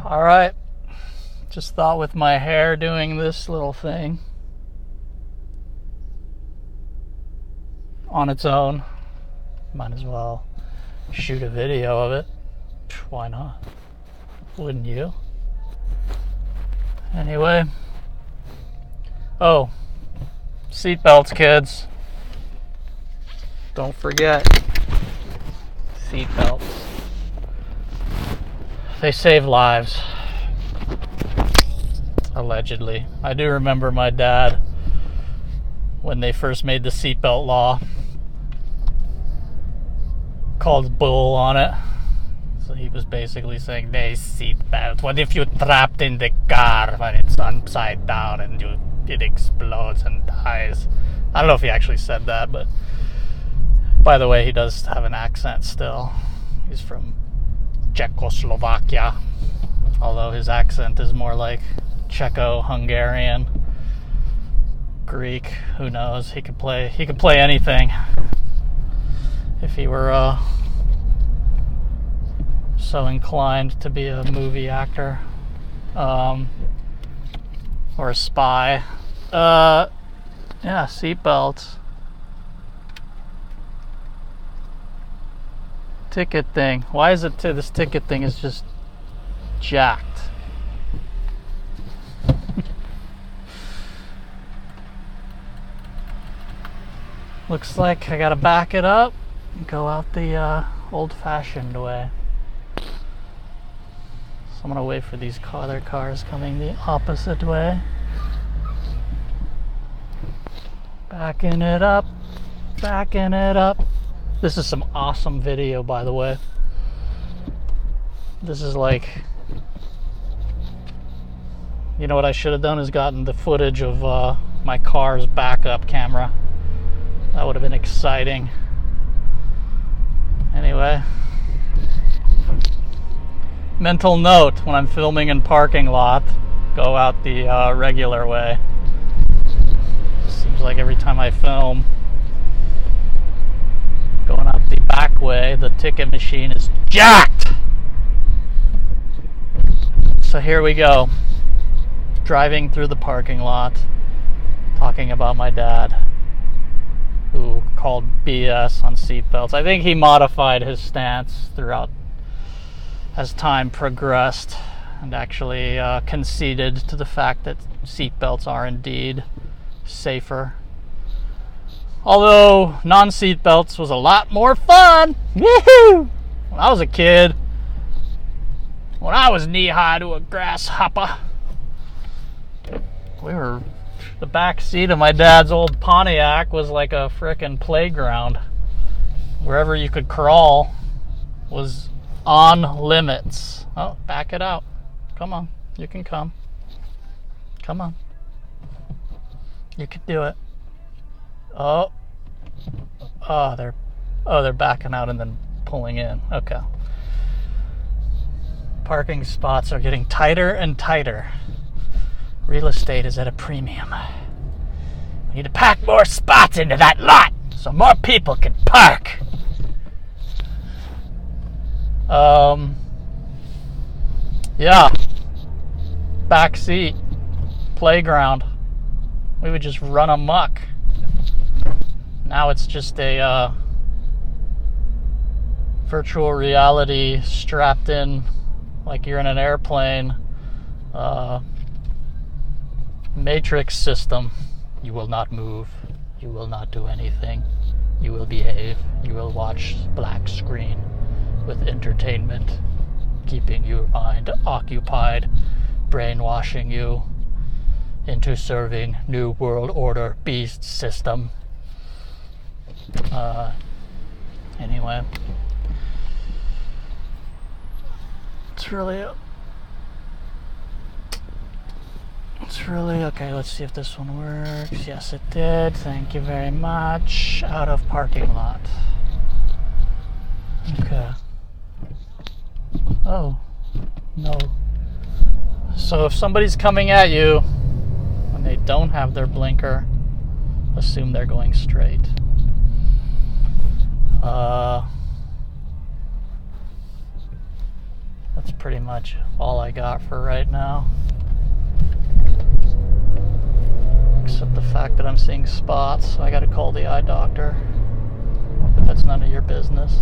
All right. Just thought with my hair doing this little thing on its own, might as well shoot a video of it. Why not? Wouldn't you? Anyway. Oh, seatbelts, kids. Don't forget. Seatbelts. They save lives. Allegedly. I do remember my dad, when they first made the seatbelt law, called bull on it. So he was basically saying, "Nay, seatbelt. What if you're trapped in the car when it's upside down and it explodes and dies?" I don't know if he actually said that, but by the way, he does have an accent still. He's from Czechoslovakia, although his accent is more like Czecho-Hungarian, Greek. Who knows? He could play anything if he were so inclined to be a movie actor or a spy. Yeah, seatbelts. Ticket thing. Why is it this ticket thing is just jacked? Looks like I gotta back it up and go out the old-fashioned way. So I'm gonna wait for these other cars coming the opposite way. Backing it up, backing it up. This is some awesome video, by the way. This is like, you know what I should have done is gotten the footage of my car's backup camera. That would have been exciting. Anyway, mental note: when I'm filming in parking lot, go out the regular way. Seems like every time I film, going out the back way, the ticket machine is jacked. So here we go, driving through the parking lot, talking about my dad, who called BS on seatbelts. I think he modified his stance throughout as time progressed and actually conceded to the fact that seatbelts are indeed safer. Although non-seatbelts was a lot more fun. Woohoo! When I was a kid, when I was knee-high to a grasshopper, the back seat of my dad's old Pontiac was like a frickin' playground. Wherever you could crawl was on limits. Oh, back it out. Come on, you can come. Come on. You can do it. Oh, they're backing out and then pulling in. Okay. Parking spots are getting tighter and tighter. Real estate is at a premium. We need to pack more spots into that lot so more people can park. Yeah. Back seat. Playground. We would just run amok. Now it's just a virtual reality strapped in like you're in an airplane matrix system. You will not move. You will not do anything. You will behave. You will watch black screen with entertainment, keeping your mind occupied, brainwashing you into serving New World Order beast system. Anyway, it's really okay. Let's see if this one works. Yes, it did. Thank you very much. Out of parking lot. Okay. Oh, no. So if somebody's coming at you when they don't have their blinker, assume they're going straight. That's pretty much all I got for right now. Except the fact that I'm seeing spots, so I gotta call the eye doctor. But that's none of your business.